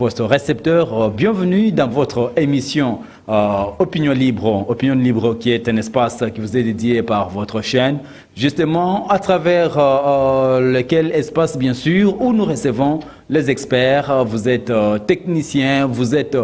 Poste récepteur, bienvenue dans votre émission Opinion Libre qui est un espace qui vous est dédié par votre chaîne, justement à travers lequel espace bien sûr où nous recevons les experts. Vous êtes technicien, vous êtes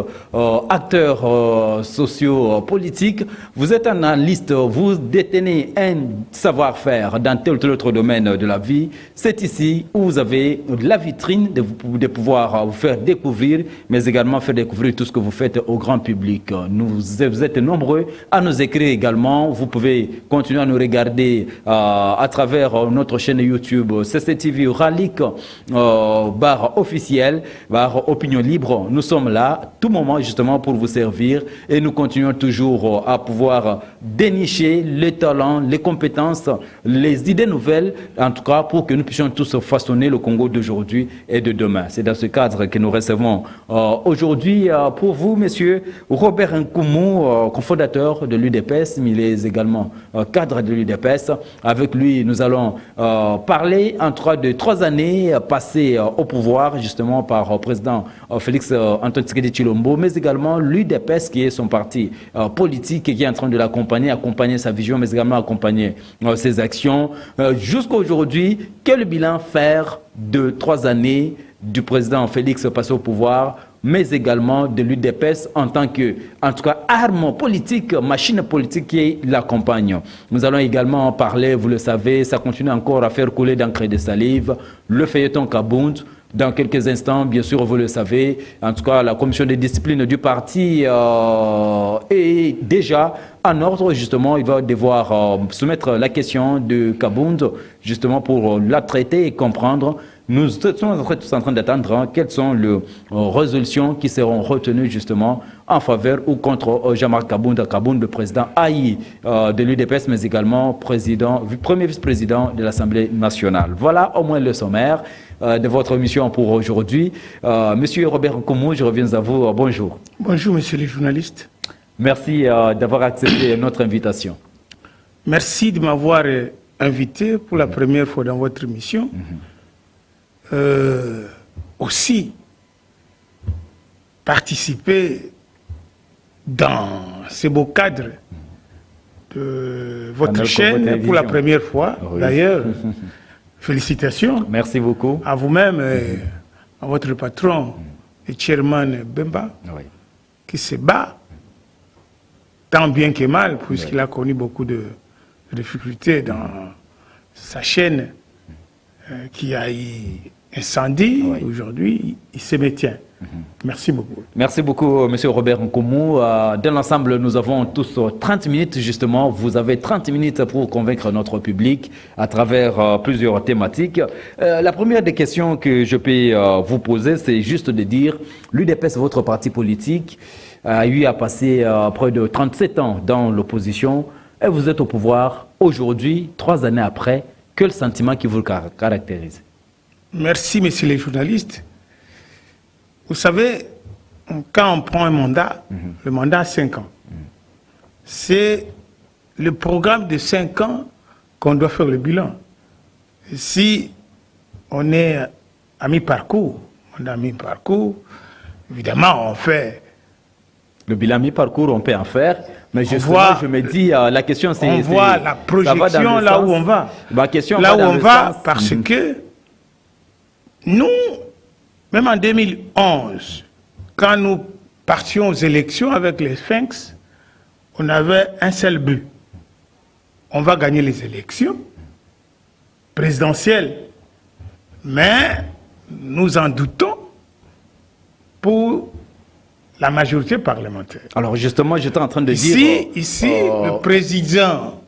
acteur socio-politique, vous êtes analyste, vous détenez un savoir-faire dans tel ou tel autre domaine de la vie. C'est ici où vous avez la vitrine de pouvoir vous faire découvrir, mais également faire découvrir tout ce que vous faites au grand public. Vous êtes nombreux à nous écrire également. Vous pouvez continuer à nous regarder à travers notre chaîne YouTube CCTV Ralik barre officiel, barre Opinion Libre. Nous sommes là tout moment justement pour vous servir et nous continuons toujours à pouvoir dénicher les talents, les compétences, les idées nouvelles, en tout cas pour que nous puissions tous façonner le Congo d'aujourd'hui et de demain. C'est dans ce cadre que nous recevons aujourd'hui pour vous, monsieur Robert Nkoumou, cofondateur de l'UDPS, mais il est également cadre de l'UDPS. Avec lui, nous allons parler en tout cas de 3 années passées au pouvoir, justement par le président Félix Antoine Tshisekedi Tshilombo, mais également l'UDPS qui est son parti politique et qui est en train de l'accompagner, accompagner sa vision, mais également accompagner ses actions. Jusqu'à aujourd'hui, quel bilan faire de 3 années du président Félix passé au pouvoir, mais également de l'UDPS en tant que, en tout cas, arme politique, machine politique qui l'accompagne. Nous allons également parler, vous le savez, ça continue encore à faire couler d'encre de salive, le feuilleton Kabound. Dans quelques instants, bien sûr, vous le savez, en tout cas, la commission de discipline du parti est déjà en ordre, justement. Il va devoir soumettre la question de Kabound, justement, pour la traiter et comprendre. Nous sommes tous en train d'attendre quelles sont les résolutions qui seront retenues justement en faveur ou contre Jean-Marc Kabound, le président haï de l'UDPS, mais également premier vice-président de l'Assemblée nationale. Voilà au moins le sommaire de votre émission pour aujourd'hui. Monsieur Robert Nkoumou, je reviens à vous. Bonjour. Bonjour, monsieur le journaliste. Merci d'avoir accepté notre invitation. Merci de m'avoir invité pour la première fois dans votre émission. Aussi participer dans ce beau cadre de votre chaîne pour la première fois. Oui. D'ailleurs, félicitations. Merci beaucoup. À vous-même, à votre patron, le chairman Bemba, oui, qui se bat tant bien que mal, puisqu'il a connu beaucoup de difficultés dans sa chaîne qui a eu incendie. Oui. Aujourd'hui, il se maintient. Merci beaucoup. Merci beaucoup, M. Robert Nkoumou. Dans l'ensemble, nous avons tous 30 minutes, justement. Vous avez 30 minutes pour convaincre notre public à travers plusieurs thématiques. La première des questions que je peux vous poser, c'est juste de dire, l'UDPS, votre parti politique, a eu à passer près de 37 ans dans l'opposition et vous êtes au pouvoir aujourd'hui, 3 années après. Quel sentiment qui vous caractérise? Merci, messieurs les journalistes. Vous savez, quand on prend un mandat, le mandat a 5 ans. C'est le programme de 5 ans qu'on doit faire le bilan. Et si on est à mi-parcours, évidemment, on fait... Le bilan mi-parcours, on peut en faire. Mais justement, je me dis, la question c'est... On voit la projection là où on va. Ma question là où on va, parce que nous, même en 2011, quand nous partions aux élections avec les Sphinx, on avait un seul but. On va gagner les élections présidentielles. Mais nous en doutons pour la majorité parlementaire. Alors justement, j'étais en train de dire... Ici, le président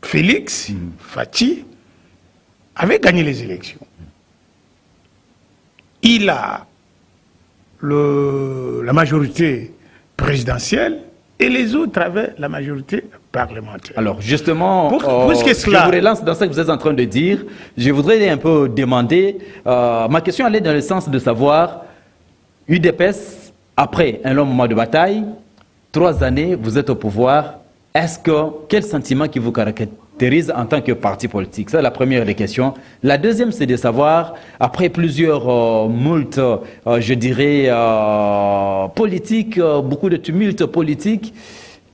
Félix Faty avait gagné les élections. Il a la majorité présidentielle et les autres avaient la majorité parlementaire. Alors justement, puisque je vous relance dans ce que vous êtes en train de dire. Je voudrais un peu demander, ma question allait dans le sens de savoir, UDPS, après un long moment de bataille, 3 années, vous êtes au pouvoir, quel sentiment qui vous caractérise caractérise en tant que parti politique? C'est la première des questions. La deuxième, c'est de savoir, après plusieurs moultes, je dirais, politiques, beaucoup de tumultes politiques,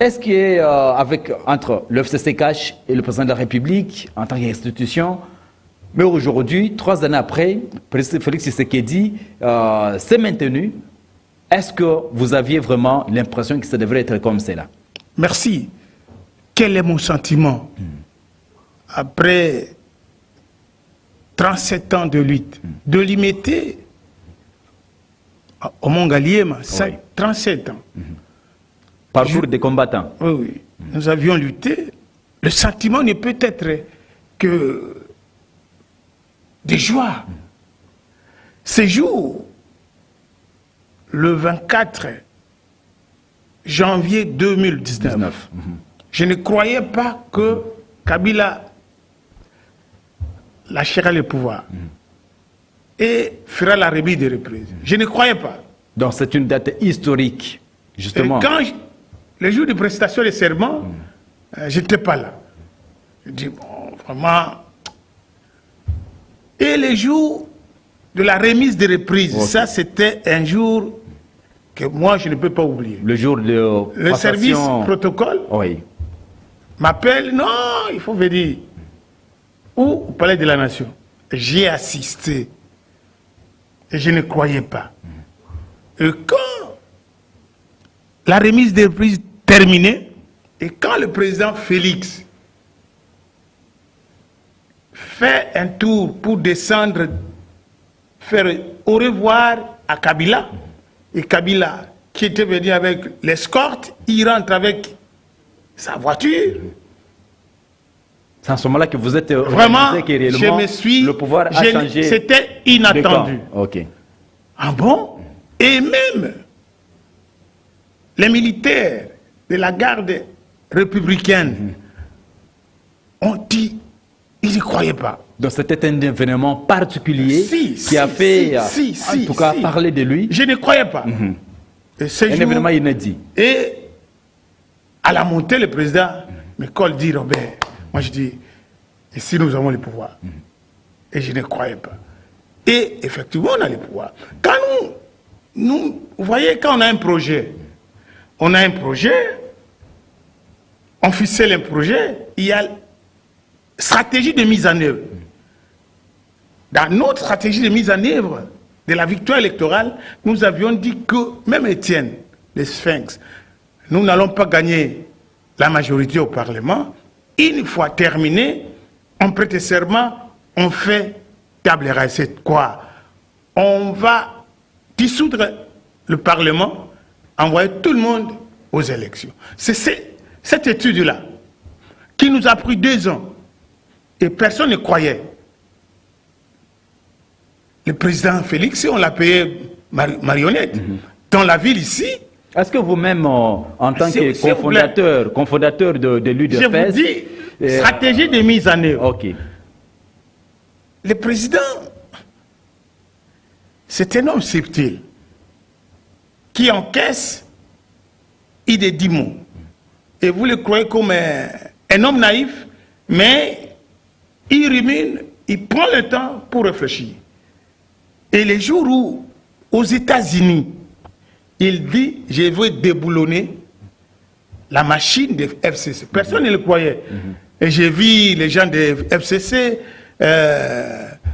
est-ce qu'avec entre le FCC-Cash et le président de la République, en tant qu'institution, mais aujourd'hui, 3 années après, le président Félix Tshisekedi s'est maintenu. Est-ce que vous aviez vraiment l'impression que ça devrait être comme cela? Merci. Quel est mon sentiment après 37 ans de lutte, de limiter au Mongaliema, 37 ans. Parcours des combattants. Oui, oui. Nous avions lutté. Le sentiment ne peut être que de joie. Ce jour, le 24 janvier 2019, je ne croyais pas que Kabila lâchera le pouvoir et fera la remise des reprises. Je ne croyais pas. Donc c'est une date historique, justement. Et quand le jour de prestation de serment, je n'étais pas là. Je dis, bon, vraiment. Et le jour de la remise des reprises, ça c'était un jour que moi je ne peux pas oublier. Le jour de le service protocole m'appelle, non, il faut venir. Ou au Palais de la Nation. J'ai assisté. Et je ne croyais pas. Et quand la remise des reprises terminée, et quand le président Félix fait un tour pour descendre, faire au revoir à Kabila, et Kabila, qui était venu avec l'escorte, il rentre avec sa voiture. C'est à ce moment-là que vous êtes vraiment, que je me suis, le pouvoir a changé. C'était inattendu. Ok. Ah bon? Et même les militaires de la garde républicaine ont dit, ils n'y croyaient pas. Donc c'était un événement particulier qui a fait, en tout cas, parler de lui. Je ne croyais pas. Et un événement inédit. Et à la montée, le président me colle, dit, Robert, moi je dis, ici nous avons le pouvoir. Et je ne croyais pas. Et effectivement, on a le pouvoir. Quand vous voyez, quand on a un projet, on ficelle un projet, il y a stratégie de mise en œuvre. Dans notre stratégie de mise en œuvre de la victoire électorale, nous avions dit que, même Étienne, les Sphinx, nous n'allons pas gagner la majorité au Parlement. Une fois terminé, on prête serment, on fait table rase. C'est quoi? On va dissoudre le Parlement, envoyer tout le monde aux élections. C'est cette étude-là qui nous a pris 2 ans et personne ne croyait. Le président Félix, on l'a payé marionnette. Dans la ville ici. Est-ce que vous-même, en tant que cofondateur de l'UDFS... Je vous dis, stratégie de mise en œuvre. Ok. Le président, c'est un homme subtil qui encaisse des 10 mots. Et vous le croyez comme un homme naïf, mais il rumine, il prend le temps pour réfléchir. Et les jours où, aux États-Unis, il dit, je veux déboulonner la machine de FCC. Personne ne le croyait. Et j'ai vu les gens de FCC,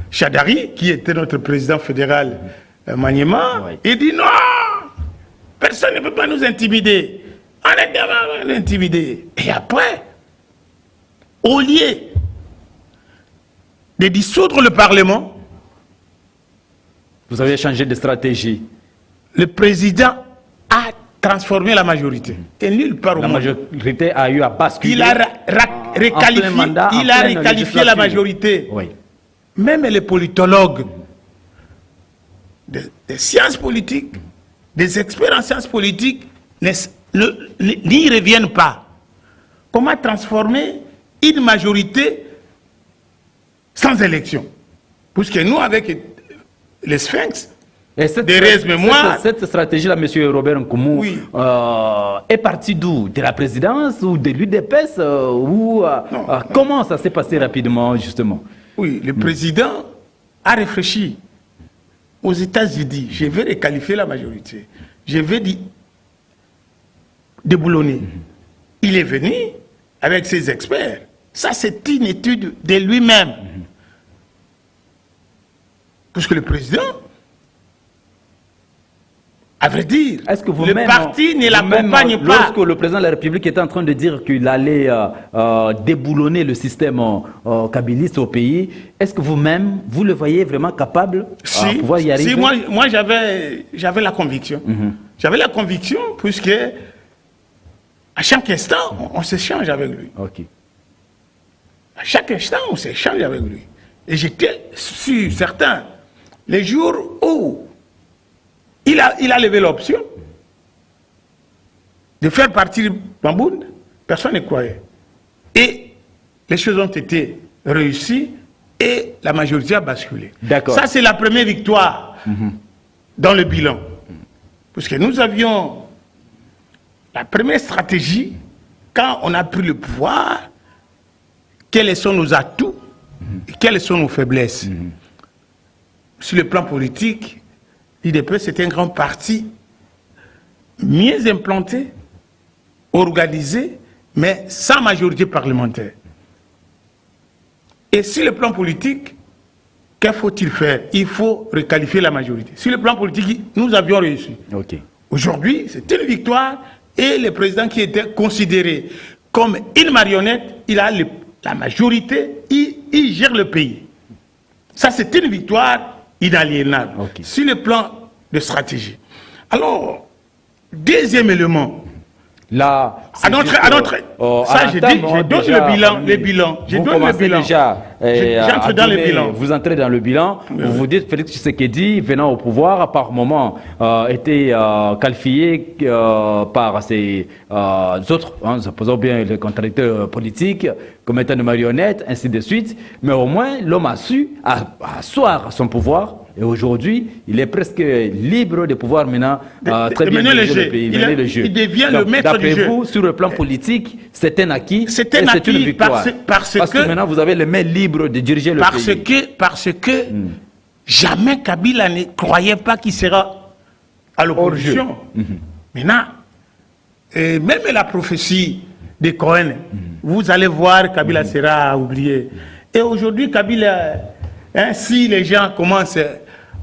Chadari, qui était notre président fédéral Maniema, il dit non, personne ne peut pas nous intimider. On est devant intimider. Et après, au lieu de dissoudre le Parlement, vous avez changé de stratégie. Le président a transformé la majorité. Et nulle part au monde. La majorité a eu à basculer. Il a requalifié la majorité. Oui. Même les politologues des sciences politiques, des experts en sciences politiques, n'y reviennent pas. Comment transformer une majorité sans élection? Puisque nous, avec les Sphinx, Et cette stratégie-là, M. Robert Nkoumou, oui. Est partie d'où? De la présidence ou de l'UDPS comment ça s'est passé rapidement, justement? Oui, le président a réfléchi. Aux États-Unis, je vais requalifier la majorité. Je vais déboulonner. Il est venu avec ses experts. Ça, c'est une étude de lui-même. Parce que le président, à vrai dire, le parti ne l'accompagne pas. Lorsque le président de la République était en train de dire qu'il allait déboulonner le système kabiliste au pays, est-ce que vous-même, vous le voyez vraiment capable de pouvoir y arriver? Si, moi j'avais la conviction. J'avais la conviction puisque à chaque instant, on s'échange avec lui. À chaque instant, on s'échange avec lui. Et j'étais sûr, certain, les jours où il a levé l'option de faire partir Bamboun, personne ne croyait. Et les choses ont été réussies et la majorité a basculé. Ça, c'est la première victoire dans le bilan. Parce que nous avions la première stratégie, quand on a pris le pouvoir, quels sont nos atouts et quelles sont nos faiblesses. Sur le plan politique, l'IDP, c'est un grand parti mieux implanté, organisé, mais sans majorité parlementaire. Et sur le plan politique, que faut-il faire? Il faut requalifier la majorité. Sur le plan politique, nous avions réussi. Aujourd'hui, c'est une victoire et le président qui était considéré comme une marionnette, il a la majorité, il gère le pays. Ça, c'est une victoire inaliénable sur le plan de stratégie. Alors, deuxième élément. Là, ça, je donne le bilan. Je donne le bilan. J'entre dans le bilan. Vous entrez dans le bilan. Vous dites Félix Tshisekedi, venant au pouvoir, par moment, était qualifié par ses autres, supposons bien les contradicteurs politiques, comme étant une marionnette, ainsi de suite. Mais au moins, l'homme a su asseoir son pouvoir. Et aujourd'hui, il est presque libre de pouvoir maintenant très bien mener le jeu. Il devient le maître du jeu. D'après vous, sur le plan politique, c'est un acquis. C'est une victoire. Parce que maintenant, vous avez les mains libres de diriger le pays. Parce que jamais Kabila ne croyait pas qu'il sera à l'opposition. Maintenant, même la prophétie de Cohen, vous allez voir, Kabila sera oublié. Et aujourd'hui, Kabila, si les gens commencent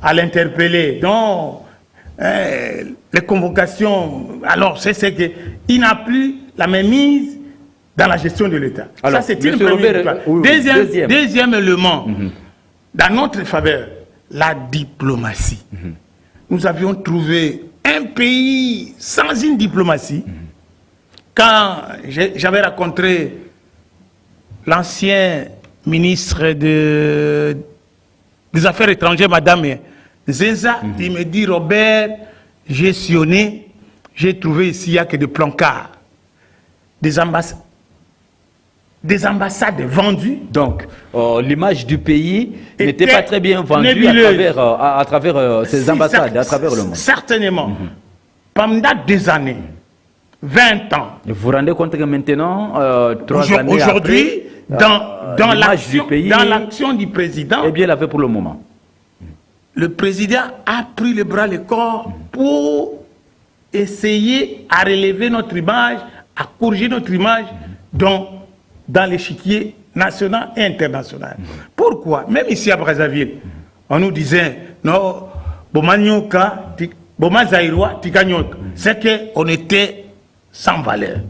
à l'interpeller, donc les convocations, alors c'est qu'il n'a plus la même mise dans la gestion de l'État. Ça, c'est une première victoire. Deuxième élément, dans notre faveur, la diplomatie. Nous avions trouvé un pays sans une diplomatie. Quand j'avais rencontré l'ancien ministre des Affaires étrangères, Madame Zenza, il me dit, Robert, j'ai sillonné, j'ai trouvé ici, il n'y a que des plancards, des ambassades vendues. Donc, l'image du pays n'était pas très bien vendue à travers ces ambassades, à travers le monde. Certainement. Pendant des années, 20 ans. Et vous vous rendez compte que maintenant, 3 années aujourd'hui, dans l'action du président, eh bien, il a fait pour le moment. Le président a pris le bras le corps pour essayer à relever notre image, à corriger notre image dans l'échiquier national et international. Pourquoi? Même ici à Brazzaville, on nous disait, non, Bomanyoka, Bomazaïroa, Tikanyot. C'est qu'on était sans valeur.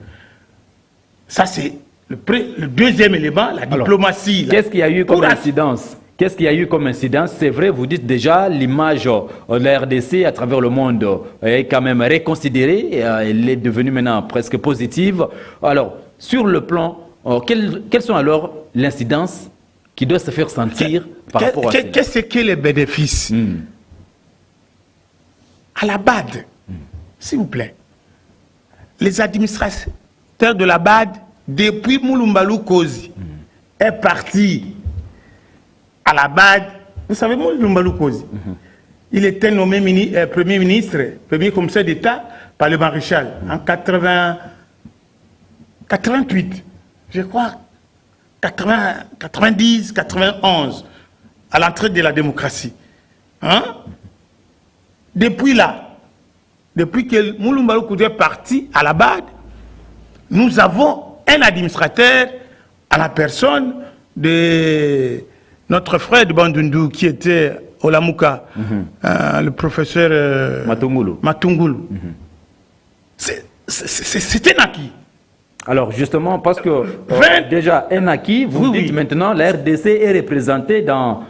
Ça, c'est le deuxième élément, la diplomatie. Qu'est-ce qu'il y a eu comme incidence? Qu'est-ce qu'il y a eu comme incidence? C'est vrai, vous dites déjà, l'image de la RDC à travers le monde est quand même reconsidérée. Elle est devenue maintenant presque positive. Alors, sur le plan, quelles sont alors l'incidence qui doit se faire sentir par rapport à ça? Qu'est-ce que les bénéfices? À la BAD, s'il vous plaît, les administrateurs de la BAD, depuis Moulumbalou Kozi, est parti à la BAD. Vous savez, Moulumbalou Kozi, il était nommé Premier ministre, Premier commissaire d'État par le maréchal en 88, je crois, 90, 91, à l'entrée de la démocratie. Hein? Depuis là, depuis que Mouloumba Koudou est parti à la BAD, nous avons un administrateur à la personne de notre frère de Bandundu qui était Olamouka, le professeur Matungulu. C'était un acquis. Alors justement, parce que déjà un acquis, vous dites maintenant la RDC est représentée dans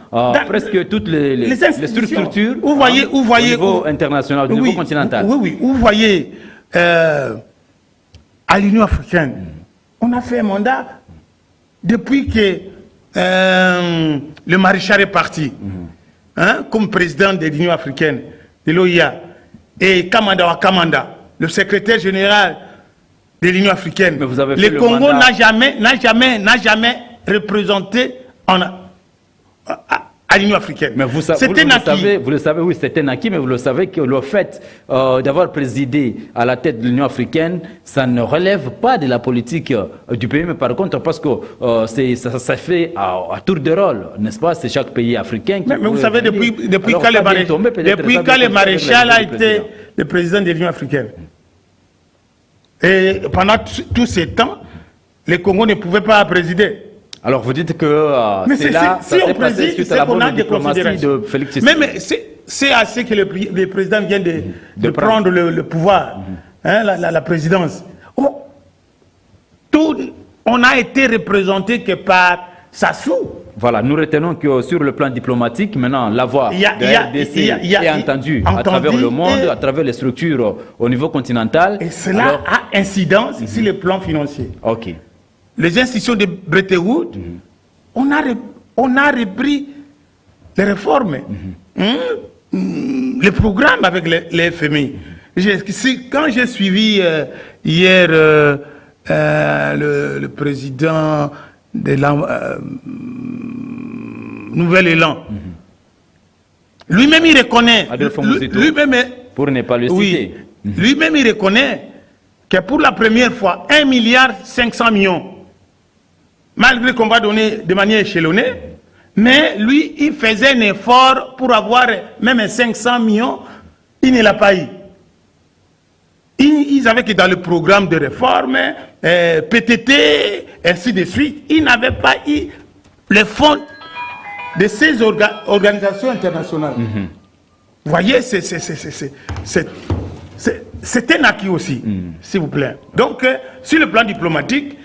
presque toutes les structures vous voyez, au niveau international, au niveau continental. Oui, vous voyez, à l'Union africaine, on a fait un mandat depuis que le maréchal est parti, comme président de l'Union africaine, de l'OIA, et Kamanda Wakamanda, le secrétaire général de l'Union africaine. Le Congo n'a jamais représenté à l'Union africaine. Mais vous le savez, oui, c'est un acquis, mais vous le savez que le fait d'avoir présidé à la tête de l'Union africaine, ça ne relève pas de la politique du pays, mais par contre, parce que ça fait à tour de rôle, n'est-ce pas? C'est chaque pays africain qui... Mais vous savez, depuis quand le maréchal a été le président de l'Union africaine, et pendant tous ces temps, le Congo ne pouvait pas présider. Alors vous dites que c'est là, si on préside, suite à la bonne diplomatie de Félix Tshisekedi. Mais c'est assez que le président vient de prendre le pouvoir, la présidence. On a été représenté que par Sassou. Voilà, nous retenons que sur le plan diplomatique, maintenant, la voix de RDC est entendue à travers le monde, à travers les structures au niveau continental. Et cela a incidence sur le plan financier. Ok. Les institutions de Bretton Woods, on a repris les réformes, les programmes avec les FMI. Quand j'ai suivi hier le président de la Nouvel Élan, lui-même il reconnaît, pour ne pas le citer, lui-même il reconnaît que pour la première fois 1,5 milliard, malgré qu'on va donner de manière échelonnée, mais lui il faisait un effort pour avoir même 500 millions, il ne l'a pas eu. Ils avaient que dans le programme de réforme, PTT, ainsi de suite, ils n'avaient pas eu les fonds de ces organisations internationales. Vous voyez, c'est un acquis aussi, s'il vous plaît. Donc, sur le plan diplomatique,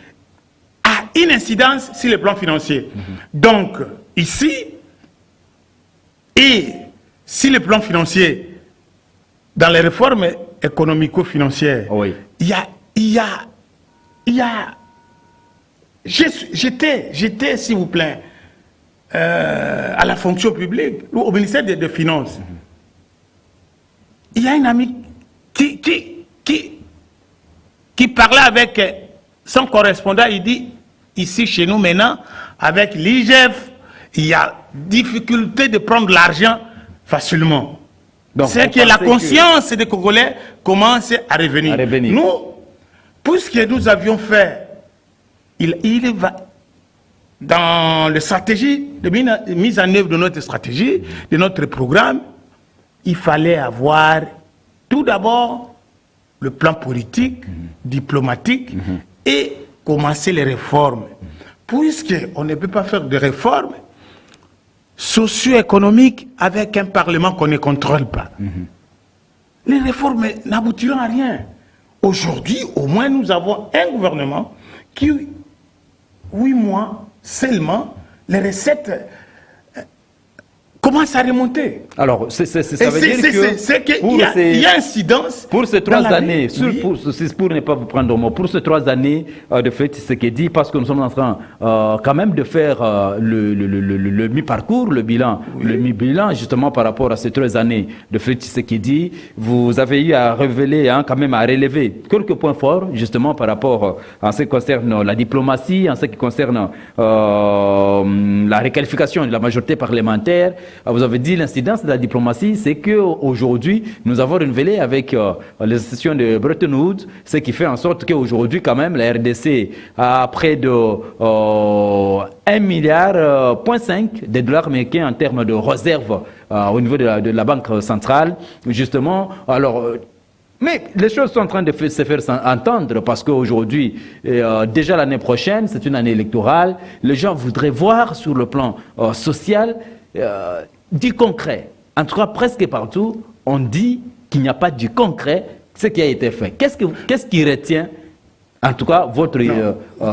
a une incidence sur le plan financier. Donc, ici, et sur le plan financier, dans les réformes économico-financières, il y a j'étais, s'il vous plaît, à la fonction publique, au ministère des Finances. Il y a un ami qui parlait avec son correspondant, il dit, ici chez nous maintenant, avec l'IGF, il y a difficulté de prendre l'argent facilement. C'est que la conscience des Congolais commence à revenir. Nous, puisque nous avions fait, il va dans la stratégie de mise en œuvre de notre stratégie, de notre programme, il fallait avoir tout d'abord le plan politique, diplomatique et commencer les réformes. Puisqu'on ne peut pas faire de réformes socio-économiques avec un Parlement qu'on ne contrôle pas. Les réformes n'aboutiront à rien. Aujourd'hui, au moins, nous avons un gouvernement qui, 8 mois seulement, les recettes commencent à remonter. Alors, ça veut dire qu'il y a incidence. Pour ces 3 années, pour ne pas vous prendre au mot, pour ces 3 années de Félix Tshisekedi, parce que nous sommes en train quand même de faire le mi-parcours, le mi-bilan, justement par rapport à ces 3 années de Félix Tshisekedi, vous avez eu à révéler, quand même à relever quelques points forts, justement par rapport à ce qui concerne la diplomatie, en ce qui concerne la requalification de la majorité parlementaire, vous avez dit l'incidence de la diplomatie, c'est qu'aujourd'hui, nous avons renouvelé avec les sessions de Bretton Woods, ce qui fait en sorte qu'aujourd'hui, quand même, la RDC a près de 1,5 milliard de dollars américains en termes de réserves au niveau de la Banque centrale. Justement, alors... mais les choses sont en train de se faire entendre parce qu'aujourd'hui, déjà l'année prochaine, c'est une année électorale. Les gens voudraient voir sur le plan social du concret. En tout cas, presque partout, on dit qu'il n'y a pas du concret ce qui a été fait. Qu'est-ce qui retient, en tout cas, votre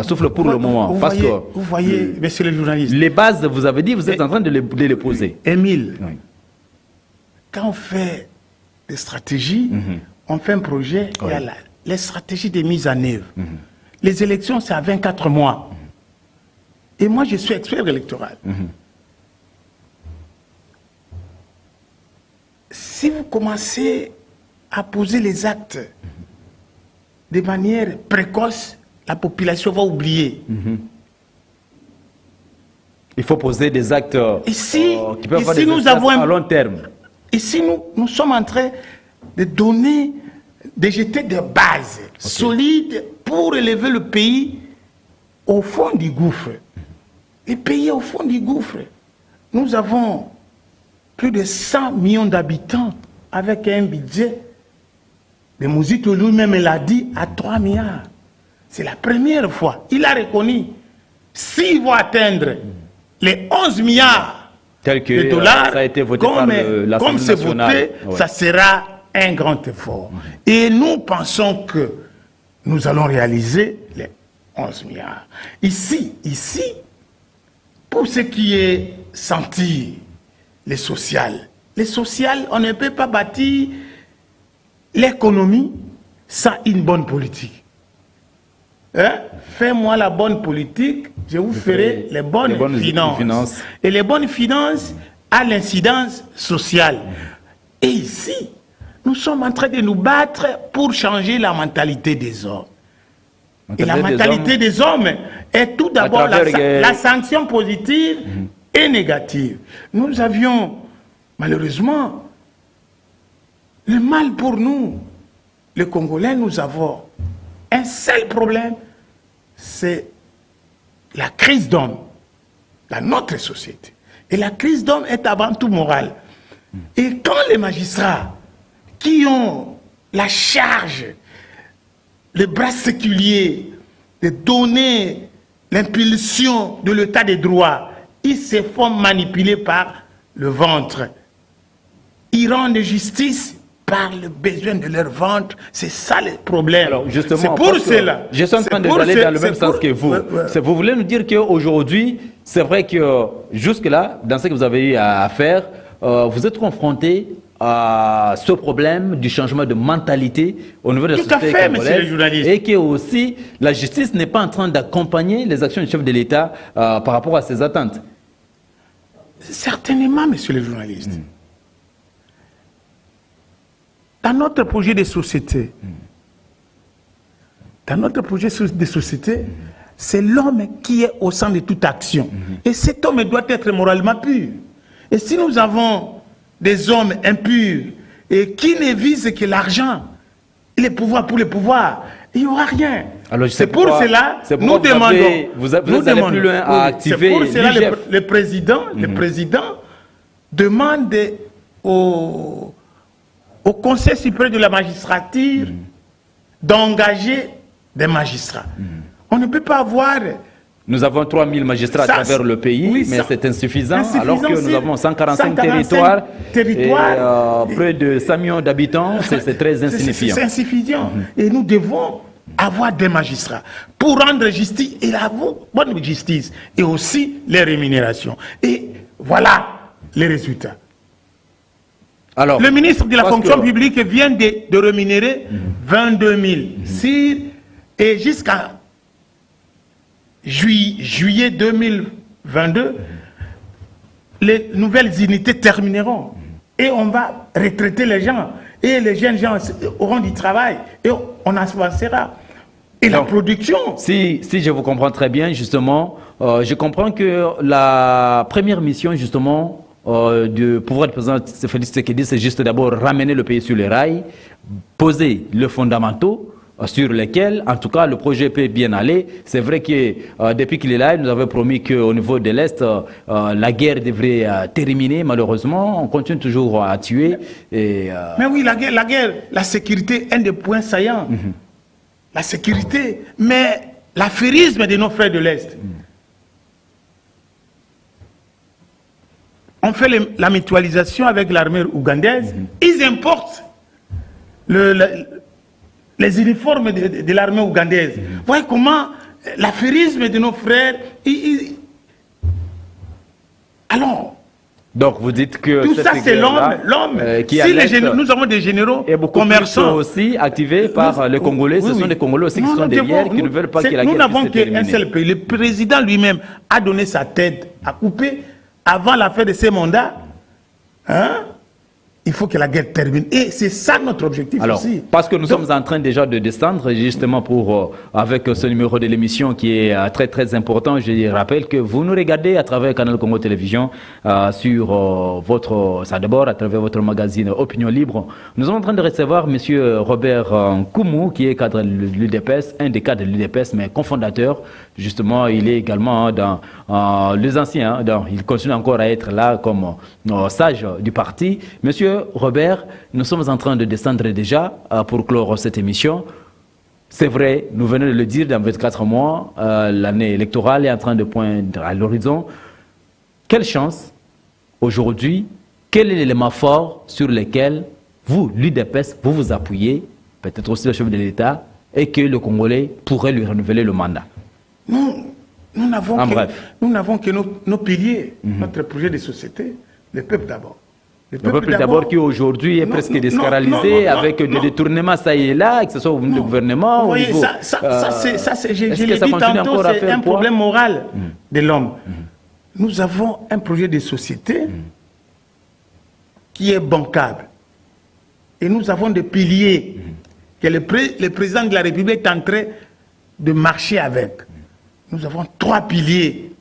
souffle pour le moment? Vous voyez, messieurs les journalistes. Les bases, vous avez dit, vous êtes en train de les poser. Émile, oui. Quand on fait des stratégies, on fait un projet, il y a les stratégies de mise en œuvre. Les élections, c'est à 24 mois. Et moi, je suis expert électoral. Si vous commencez à poser les actes de manière précoce, la population va oublier. Il faut poser des actes qui peuvent avoir des effets à long terme. Ici, nous sommes en train de donner, de jeter des bases solides pour élever le pays au fond du gouffre. Le pays est au fond du gouffre. Nous avons plus de 100 millions d'habitants avec un budget de Muzito lui-même l'a dit à 3 milliards. C'est la première fois. Il a reconnu. S'ils vont atteindre les 11 milliards de dollars, ça a été voté comme c'est voté, ça sera un grand effort. Et nous pensons que nous allons réaliser les 11 milliards. Ici, pour ce qui est sentir les sociales, on ne peut pas bâtir l'économie sans une bonne politique. Fais-moi la bonne politique, je vous ferai les bonnes finances. Et les bonnes finances à l'incidence sociale. Et ici, nous sommes en train de nous battre pour changer la mentalité des hommes. Et la mentalité des hommes est tout d'abord la sanction positive et négative. Nous avions, malheureusement, le mal pour nous. Les Congolais, nous avons un seul problème, c'est la crise d'homme dans notre société. Et la crise d'homme est avant tout morale. Et quand les magistrats qui ont la charge, le bras séculier de donner l'impulsion de l'état des droits, ils se font manipuler par le ventre. Ils rendent justice par le besoin de leur ventre. C'est ça le problème. C'est pour cela. Je suis en train d'aller dans le même sens que vous. Vous voulez nous dire qu'aujourd'hui, c'est vrai que jusque-là, dans ce que vous avez eu à faire, vous êtes confronté à ce problème du changement de mentalité au niveau de la société congolaise, et que aussi la justice n'est pas en train d'accompagner les actions du chef de l'État par rapport à ses attentes. Certainement, messieurs les journalistes. Dans notre projet de société, c'est l'homme qui est au centre de toute action. Et cet homme doit être moralement pur. Et si nous avons des hommes impurs et qui ne visent que l'argent, les pouvoirs pour le pouvoir, il n'y aura rien. C'est pour cela que nous demandons. Vous allez plus loin à activer. C'est pour cela que le président demande au Conseil supérieur de la magistrature d'engager des magistrats. On ne peut pas avoir... Nous avons 3000 magistrats à travers le pays, mais c'est insuffisant, alors que nous avons 145 territoires et près de 100 millions d'habitants, c'est très insignifiant. C'est insuffisant. Et nous devons avoir des magistrats pour rendre justice et la bonne justice, et aussi les rémunérations. Et voilà les résultats. Alors, le ministre de la fonction publique vient de rémunérer 22 000 et jusqu'à juillet 2022, les nouvelles unités termineront et on va retraiter les gens et les jeunes gens auront du travail et on avancera. Et donc, la production... Si je vous comprends très bien, justement, je comprends que la première mission, justement, du pouvoir du président Félix Tshisekedi, c'est juste d'abord ramener le pays sur les rails, poser les fondamentaux sur lesquels, en tout cas, le projet peut bien aller. C'est vrai que depuis qu'il est là, il nous avait promis qu'au niveau de l'Est, la guerre devrait terminer. Malheureusement, on continue toujours à tuer. Et, mais oui, la guerre, la sécurité, un des points saillants. La sécurité, mais l'affairisme de nos frères de l'Est. On fait la mutualisation avec l'armée ougandaise. Ils importent les uniformes de l'armée ougandaise. Vous voyez comment l'affairisme de nos frères... Alors... Donc vous dites que... Tout ça, c'est l'homme. Nous avons des généraux et beaucoup commerçants aussi activés par les Congolais. Ce sont des Congolais aussi qui sont derrière, qui ne veulent pas que la guerre Nous n'avons puisse se qu'un seul pays. Le président lui-même a donné sa tête à couper avant la fin de ses mandats. Hein? Il faut que la guerre termine. Et c'est ça notre objectif. Alors, aussi. Parce que nous sommes en train déjà de descendre, justement, avec ce numéro de l'émission qui est très très important. Je rappelle que vous nous regardez à travers Canal Congo Télévision, sur ça d'abord à travers votre magazine Opinion Libre. Nous sommes en train de recevoir M. Robert Nkoumou, qui est cadre de l'UDPS, un des cadres de l'UDPS, mais cofondateur. Justement, il est également dans les anciens. Il continue encore à être là comme sage du parti. Monsieur Robert, nous sommes en train de descendre déjà pour clore cette émission. C'est vrai, nous venons de le dire, dans 24 mois, l'année électorale est en train de poindre à l'horizon. Quelle chance, aujourd'hui, quel est l'élément fort sur lequel vous, l'UDPS, vous vous appuyez, peut-être aussi le chef de l'État, et que le Congolais pourrait lui renouveler le mandat? Nous n'avons que nos piliers, notre projet de société, le peuple d'abord. Le peuple d'abord qui aujourd'hui est presque déscaralisé avec des détournements ça et là, que ce soit au niveau du gouvernement. Vous voyez, je l'ai dit tantôt, c'est un problème moral de l'homme. Nous avons un projet de société qui est bancable. Et nous avons des piliers que le président de la République est en train de marcher avec. Nous avons 3 piliers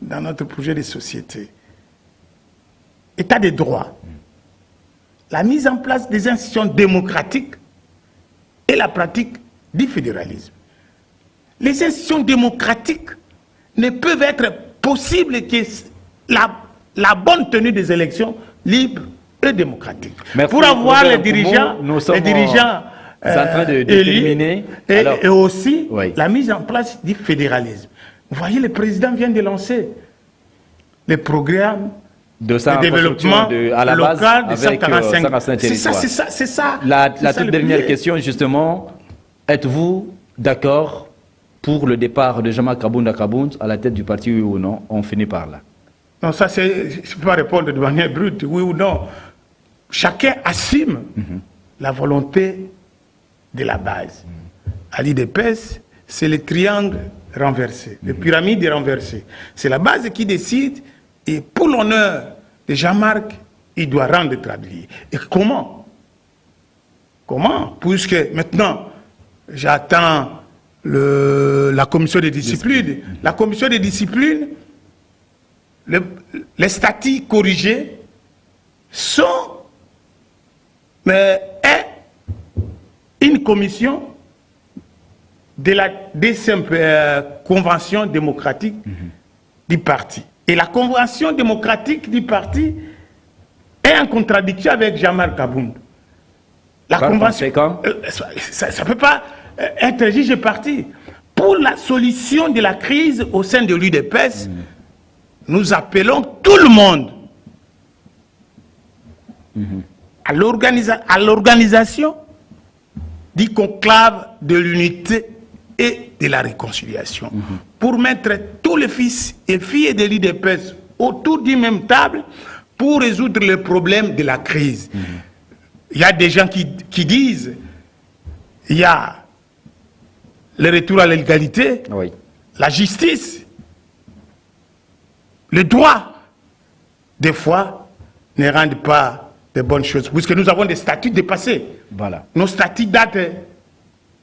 dans notre projet de société. État de droit, la mise en place des institutions démocratiques et la pratique du fédéralisme. Les institutions démocratiques ne peuvent être possibles que la bonne tenue des élections libres et démocratiques. Merci, pour avoir Robert, les dirigeants en train de déterminer et aussi la mise en place du fédéralisme. Vous voyez, le président vient de lancer le programme de développement à la base local de avec 145 territoires. C'est ça. La toute dernière question, justement, êtes-vous d'accord pour le départ de Jean-Marc Kabounda à la tête du parti, oui ou non? On finit par là. Non, ça, je ne peux pas répondre de manière brute, oui ou non. Chacun assume la volonté de la base. À l'UDPS, c'est le triangle renversé, le pyramide renversé. C'est la base qui décide. Et pour l'honneur de Jean-Marc, il doit rendre tablier. Et comment? Comment? Puisque maintenant, j'attends la commission de discipline. La commission de discipline, les statuts corrigés sont une commission de la deuxième convention démocratique du parti. Et la convention démocratique du parti est en contradiction avec Jean-Marc Kabounda. La convention, ça ne peut pas être jugé parti. Pour la solution de la crise au sein de l'UDPS, nous appelons tout le monde à l'organisation du conclave de l'unité et de la réconciliation, pour mettre tous les fils et filles de l'UDPS autour d'une même table pour résoudre les problèmes de la crise. Il y a des gens qui disent il y a le retour à l'égalité, la justice, le droit, des fois, ne rendent pas de bonnes choses, puisque nous avons des statuts dépassés. Voilà. Nos statuts datent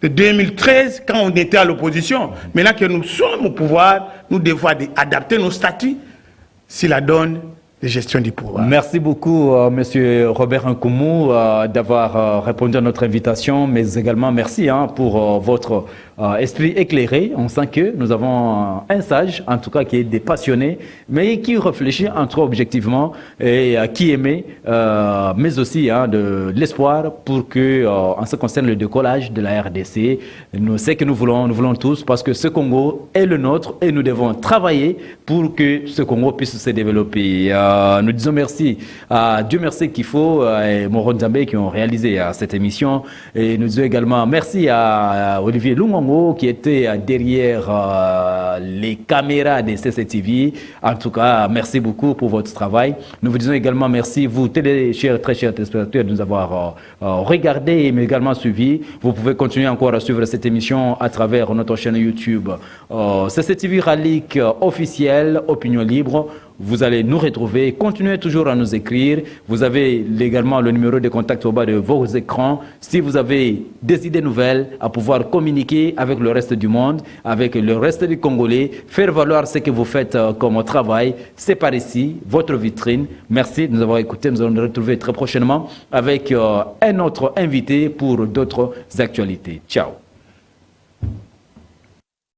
de 2013, quand on était à l'opposition. Maintenant que nous sommes au pouvoir, nous devons adapter nos statuts si la donne de gestion du pouvoir. Merci beaucoup, Monsieur Robert Nkoumou, d'avoir répondu à notre invitation, mais également merci pour votre esprit éclairé. On sent que nous avons un sage, en tout cas qui est des passionnés, mais qui réfléchit entre eux objectivement et qui émet, mais aussi de l'espoir pour que, en ce qui concerne le décollage de la RDC, c'est que nous voulons tous, parce que ce Congo est le nôtre et nous devons travailler pour que ce Congo puisse se développer. Nous disons merci à Dieu merci Kifo et Moron Zambé qui ont réalisé cette émission. Et nous disons également merci à Olivier Lungongo qui était derrière les caméras de CCTV. En tout cas, merci beaucoup pour votre travail. Nous vous disons également merci, vous, très chers téléspectateurs, de nous avoir regardé mais également suivi. Vous pouvez continuer encore à suivre cette émission à travers notre chaîne YouTube CCTV Ralik officiel, Opinion Libre. Vous allez nous retrouver, continuez toujours à nous écrire. Vous avez également le numéro de contact au bas de vos écrans. Si vous avez des idées nouvelles à pouvoir communiquer avec le reste du monde, avec le reste du Congolais, faire valoir ce que vous faites comme travail, c'est par ici, votre vitrine. Merci de nous avoir écoutés. Nous allons nous retrouver très prochainement avec un autre invité pour d'autres actualités. Ciao.